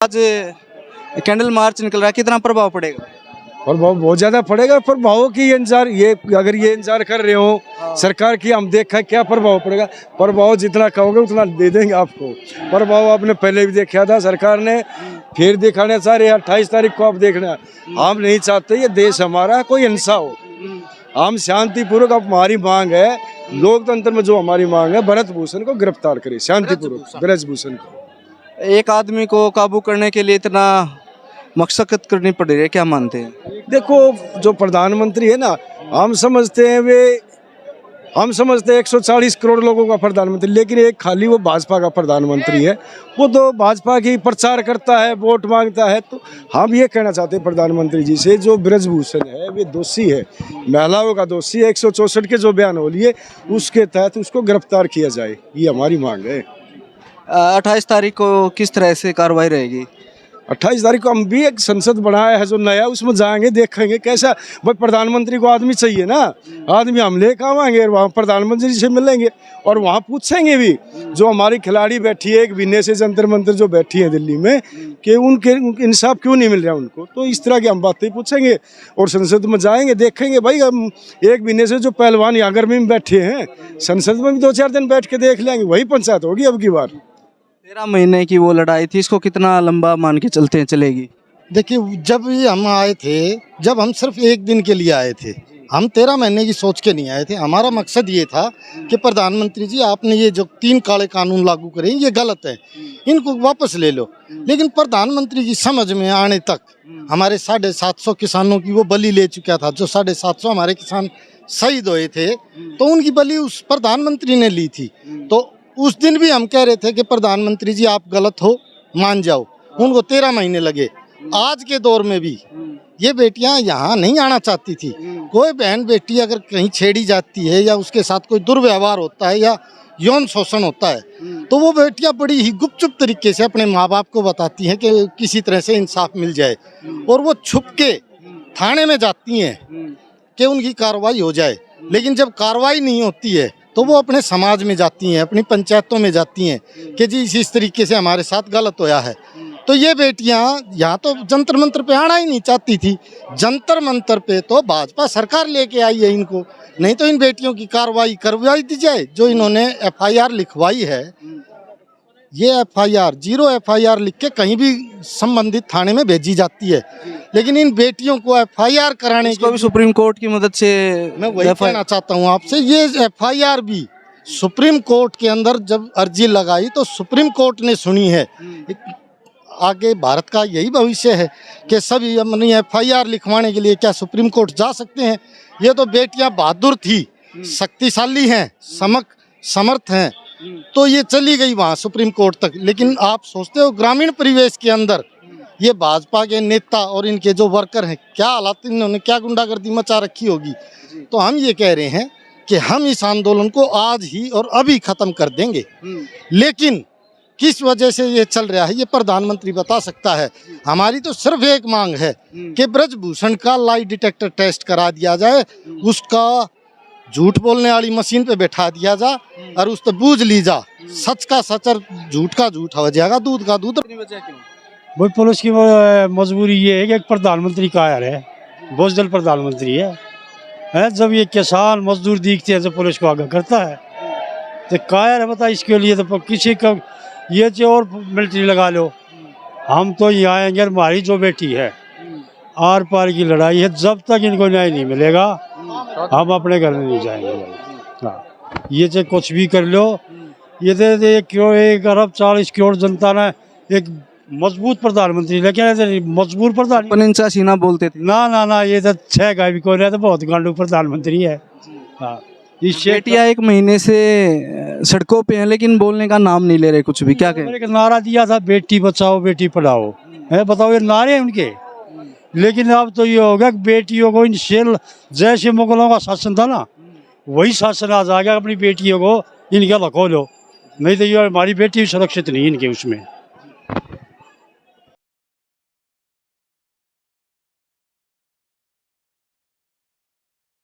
आज candle march निकल रहा है, कितना प्रभाव पड़ेगा? प्रभाव बहुत ज्यादा पड़ेगा। प्रभाव की इंतजार ये अगर ये इंतजार कर रहे हो सरकार की, हम देखा क्या प्रभाव पड़ेगा। प्रभाव जितना कहोगे उतना दे देंगे आपको। प्रभाव आपने पहले भी देखा था, सरकार ने फिर दिखाने चाह रहे 28 तारीख को आप देखना। हम नहीं चाहते ये देश हमारा कोई हिंसा हो। हम शांतिपूर्वक, अब हमारी मांग है लोकतंत्र में जो हमारी मांग है, भरत भूषण को गिरफ्तार करे शांतिपूर्वक। ब्रज भूषण को एक आदमी को काबू करने के लिए इतना मशक्कत करनी पड़ रही है, क्या मानते हैं? देखो जो प्रधानमंत्री है ना, हम समझते हैं 140 करोड़ लोगों का प्रधानमंत्री, लेकिन एक खाली वो भाजपा का प्रधानमंत्री है। वो तो भाजपा की प्रचार करता है, वोट मांगता है। तो हम ये कहना चाहते हैं प्रधानमंत्री जी से, जो ब्रजभूषण है वे दोषी है, महिलाओं का दोषी है। 164 के जो बयान हो लिए उसके तहत उसको गिरफ्तार किया जाए, ये हमारी मांग है। 28 तारीख को किस तरह से कार्रवाई रहेगी? 28 तारीख को हम भी एक संसद बनाया है जो नया, उसमें जाएंगे, देखेंगे कैसा। भाई प्रधानमंत्री को आदमी चाहिए ना, आदमी हम लेकर आवाएंगे, वहाँ प्रधानमंत्री से मिलेंगे और वहाँ पूछेंगे भी जो हमारी खिलाड़ी बैठी है, एक महीने से जंतर मंतर जो बैठी है दिल्ली में, कि उनके इंसाफ क्यों नहीं मिल रहा उनको। तो इस तरह की हम बातें पूछेंगे और संसद में जाएंगे, देखेंगे। भाई हम एक महीने से जो पहलवान यहाँ गर्मी में बैठे हैं, संसद में भी 2-4 दिन बैठ के देख लेंगे, वही पंचायत होगी अब की बार। 13 महीने की वो लड़ाई थी, इसको कितना लंबा मान के चलते हैं चलेगी? देखिए, जब ये हम आए थे, जब हम सिर्फ एक दिन के लिए आए थे, हम 13 महीने की सोच के नहीं आए थे। हमारा मकसद ये था कि प्रधानमंत्री जी आपने ये जो 3 काले कानून लागू करे ये गलत है, इनको वापस ले लो। लेकिन प्रधानमंत्री जी समझ में आने तक हमारे 750 किसानों की वो बलि ले चुका था। जो 750 हमारे किसान शहीद हुए थे, तो उनकी बलि उस प्रधानमंत्री ने ली थी। तो उस दिन भी हम कह रहे थे कि प्रधानमंत्री जी आप गलत हो, मान जाओ। उनको 13 महीने लगे। आज के दौर में भी ये बेटियां यहाँ नहीं आना चाहती थी। कोई बहन बेटी अगर कहीं छेड़ी जाती है या उसके साथ कोई दुर्व्यवहार होता है या यौन शोषण होता है, तो वो बेटियां बड़ी ही गुपचुप तरीके से अपने माँ बाप को बताती हैं कि किसी तरह से इंसाफ मिल जाए, और वो छुप के थाने में जाती हैं कि उनकी कार्रवाई हो जाए। लेकिन जब कार्रवाई नहीं होती है तो वो अपने समाज में जाती हैं, अपनी पंचायतों में जाती हैं कि जी इस तरीके से हमारे साथ गलत होया है। तो ये बेटियां यहाँ तो जंतर मंतर पे आना ही नहीं चाहती थी। जंतर मंतर पे तो भाजपा सरकार लेके आई है इनको, नहीं तो इन बेटियों की कार्रवाई करवाई दी जाए। जो इन्होंने FIR लिखवाई है, ये FIR 0 FIR लिख के कहीं भी संबंधित थाने में भेजी जाती है। लेकिन इन बेटियों को FIR कराने इसको भी सुप्रीम कोर्ट की मदद से मैं वही कहना चाहता हूँ आपसे, ये FIR भी सुप्रीम कोर्ट के अंदर जब अर्जी लगाई तो सुप्रीम कोर्ट ने सुनी है। आगे भारत का यही भविष्य है कि सभी अपनी FIR लिखवाने के लिए क्या सुप्रीम कोर्ट जा सकते हैं। ये तो बेटियां बहादुर थी, शक्तिशाली हैं, समर्थ हैं, तो ये चली गई वहाँ सुप्रीम कोर्ट तक। लेकिन आप सोचते हो ग्रामीण परिवेश के अंदर ये भाजपा के नेता और इनके जो वर्कर हैं, क्या हालात, इन्होंने क्या गुंडागर्दी मचा रखी होगी। तो हम ये कह रहे हैं कि हम इस आंदोलन को आज ही और अभी खत्म कर देंगे। लेकिन किस वजह से ये चल रहा है ये प्रधानमंत्री बता सकता है। हमारी तो सिर्फ एक मांग है कि ब्रजभूषण का लाई डिटेक्टर टेस्ट करा दिया जाए, उसका झूठ बोलने वाली मशीन पे बैठा दिया जा और उस पर बूझ ली जा। सच का सच और झूठ का झूठ हो जाएगा, दूध का दूध। भाई पुलिस की मजबूरी ये है कि एक प्रधानमंत्री कायर है, बुज़दिल प्रधानमंत्री है। जब ये किसान मजदूर दिखते हैं तो पुलिस को आगे करता है, तो कायर है। बता इसके लिए तो किसी का ये जो और मिलिट्री लगा लो, हम तो यहाँ आएंगे। हमारी जो बेटी है आर पार की लड़ाई है, जब तक इनको न्याय नहीं मिलेगा हम अपने घर में नहीं जाएंगे। हाँ, ये चाहे कुछ भी कर लो, ये दे 1 अरब 40 करोड़ जनता ने एक मजबूत प्रधानमंत्री, लेकिन मजबूर प्रधान सीना बोलते थे ना, ये तो 6 गाय भी कोई तो बहुत गांडू प्रधानमंत्री है। हाँ, बेटियां 1 महीने से सड़कों पे हैं लेकिन बोलने का नाम नहीं ले रहे कुछ भी। क्या कहें? एक नारा दिया था बेटी बचाओ बेटी पढ़ाओ, है बताओ, ये नारे हैं उनके। लेकिन अब तो ये हो गया कि बेटियों को इन शेर जैसे मुगलों का शासन था ना, वही शासन आ जाएगा। अपनी बेटियों को इनके लखो लो, नहीं तो ये हमारी बेटी सुरक्षित नहीं इनके उसमें।